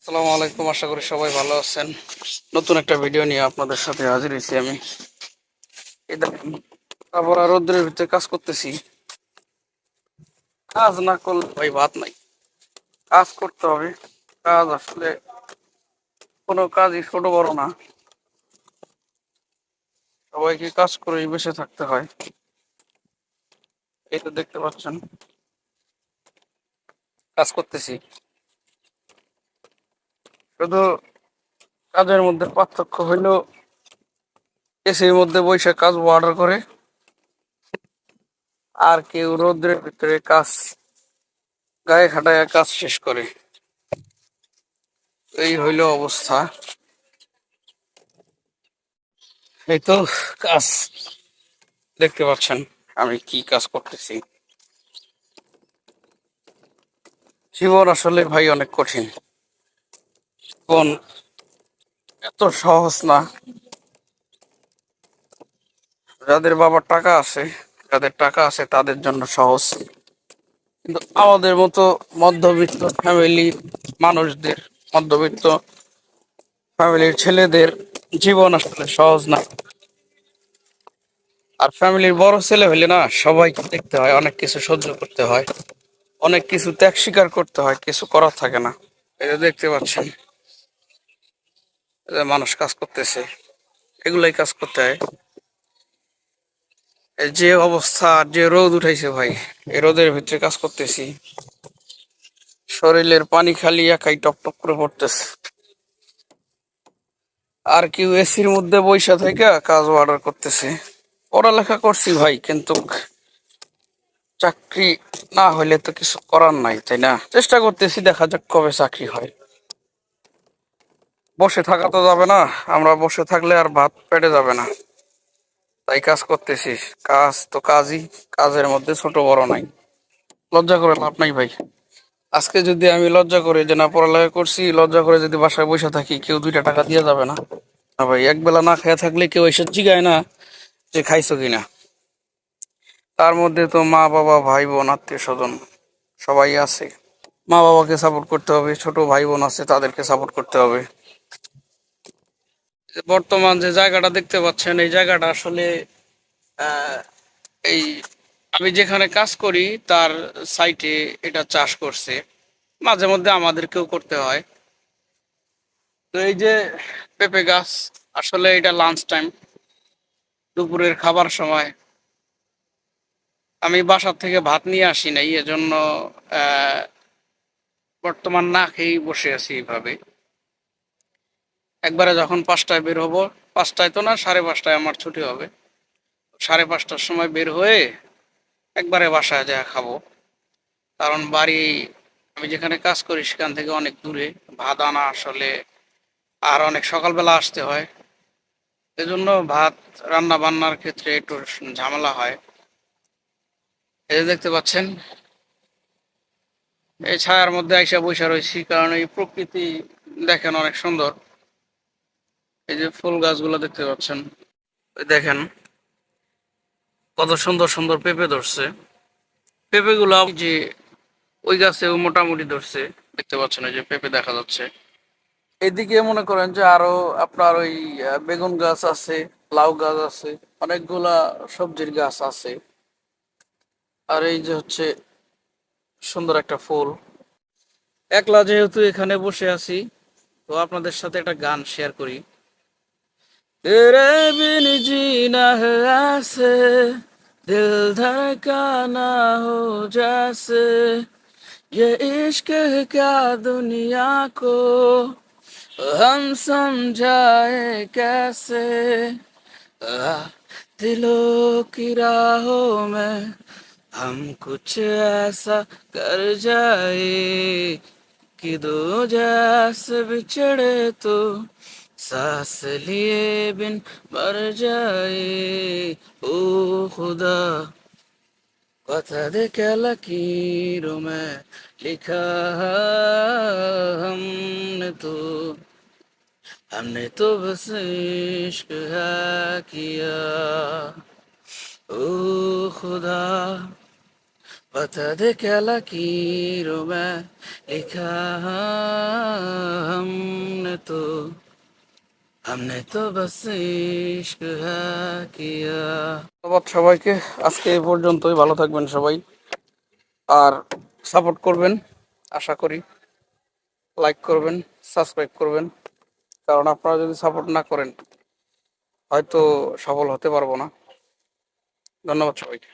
আসসালামু আলাইকুম, আশা করি সবাই ভালো আছেন। নতুন একটা ভিডিও নিয়ে আপনাদের সাথে হাজির হয়েছি আমি। এই দেখেন, আবার রোদ্রের ভিতরে কাজ করতেছি। কাজ না করলে ভাই ভাত নাই, কাজ করতে হবে। কাজ আসলে কোনো কাজই ছোট বড় না, সবাইকে কাজ করেই বেঁচে থাকতে হয়। এই তো দেখতে পাচ্ছেন কাজ করতেছি। শুধু কাজের মধ্যে পার্থক্য হইলো এসির মধ্যে বসে কাজ অর্ডার করে, আর কেউ রোদ্রের ভিতরে কাজ গায়ে খাটায় কাজ শেষ করে। এই হইলো অবস্থা। এই তো কাজ দেখতে পাচ্ছেন আমি কি কাজ করতেছি। জীবন আসলে ভাই অনেক কঠিন। জীবন এত সহজ না। যাদের বাবার টাকা আছে, যাদের টাকা আছে তাদের জন্য সহজ, কিন্তু আমাদের মতো মধ্যবিত্ত ফ্যামিলির মানুষদের, মধ্যবিত্ত ফ্যামিলির ছেলেদের জীবন আসলে সহজ না। আর ফ্যামিলির বড় ছেলে হইলে না, সবাইকে দেখতে হয়, অনেক কিছু সহ্য করতে হয়, অনেক কিছু ত্যাগ স্বীকার করতে হয়, কিছু করার থাকে না। এটা দেখতে পাচ্ছেন, এই যে মানুষ কাজ করতেছে, এগুলাই কাজ করতে হয়। এই যে অবস্থা, যে রোদ উঠাইছে ভাই, এই রোদের ভিতরে কাজ করতেছি, শরীরের পানি খালি একাই টপ টপ করে পড়তেছে। আর কেউ এসির মধ্যে বইসা থেকে কাজ অর্ডার করতেছে। পড়ালেখা করছি ভাই, কিন্তু চাকরি না হইলে তো কিছু করার নাই, তাই না? চেষ্টা করতেছি, দেখা যাক কবে চাকরি হয়। বসে থাকা তো যাবে না, আমরা বসে থাকলে আর ভাত পেটে যাবে না, তাই কাজ করতেছি। কাজ তো কাজই, কাজের মধ্যে ছোট বড় নাই। লজ্জা করে লাভ নাই ভাই। আজকে যদি আমি লজ্জা করে যে না পড়ালেখা করছি, লজ্জা করে যদি বাসায় বসে থাকি, কেউ 2টা টাকা দিয়ে যাবে না। না ভাই, একবেলা না খেয়ে থাকলে কেউ এসে জিগায় না যে খাইছো কিনা। তার মধ্যে তো মা বাবা ভাই বোন আত্মীয় স্বজন সবাই আছে। মা বাবাকে সাপোর্ট করতে হবে, ছোট ভাই বোন আছে তাদেরকে সাপোর্ট করতে হবে। বর্তমান যে জায়গাটা দেখতে পাচ্ছেন, এই জায়গাটা আসলে আহ, এই আমি যেখানে কাজ করি তার সাইটে এটা চাষ করছে। মাঝে মধ্যে আমাদেরকেও করতে হয়। তো এই যে পেঁপে গাছ, আসলে এটা লাঞ্চ টাইম, দুপুরের খাবার সময়। আমি বাসার থেকে ভাত নিয়ে আসি নাই, এজন্য আহ বর্তমান না খেয়েই বসে আছি এইভাবে। একবারে যখন 5টায় বের হব, 5টায় তো না, 5:30টায় আমার ছুটি হবে। 5:30টার সময় বের হয়ে একবারে বাসায় যা খাবো। কারণ বাড়ি, আমি যেখানে কাজ করি সেখান থেকে অনেক দূরে, ভাত আনা আসলে আর অনেক সকালবেলা আসতে হয়, এজন্য ভাত রান্না বান্নার ক্ষেত্রে একটু ঝামেলা হয়। এই যে দেখতে পাচ্ছেন, এই ছায়ার মধ্যে আইসা বইসা রয়েছি, কারণ এই প্রকৃতি দেখেন অনেক সুন্দর। এই যে ফুল গাছগুলো দেখতে পাচ্ছেন, ওই দেখেন কত সুন্দর সুন্দর পেঁপে ধরছে। পেঁপে গুলা যে ওই গাছেও মোটামুটি ধরছে, দেখতে পাচ্ছেন ওই যে পেঁপে দেখা যাচ্ছে। এদিকে মনে করেন যে আরো আপনার ওই বেগুন গাছ আছে, লাউ গাছ আছে, অনেকগুলা সবজির গাছ আছে। আর এই যে হচ্ছে সুন্দর একটা ফুল। একলা যেহেতু এখানে বসে আছি, তো আপনাদের সাথে একটা গান শেয়ার করি। তেরে বিন জিনা है ऐसे, दिल धड़काना हो जैसे, ये इश्क है क्या दुनिया को हम समझाए कैसे। आ, दिलों की राहों में हम कुछ ऐसा कर जाए कि दो जैसे बिछड़े तो सांस लिए बिन मर जाए। ओ खुदा, बता दे क्या लकीरों में लिखा हमने तो, हमने तो बस इश्क है किया। ओ खुदा, बता दे क्या लकीरों में लिखा हमने तो बस इश्क है किया। ধন্যবাদ সবাইকে, আজকে এই পর্যন্তই। ভালো থাকবেন সবাই, আর সাপোর্ট করবেন আশা করি। লাইক করবেন, সাবস্ক্রাইব করবেন, কারণ আপনারা যদি সাপোর্ট না করেন হয়তো সফল হতে পারবো না। ধন্যবাদ সবাইকে।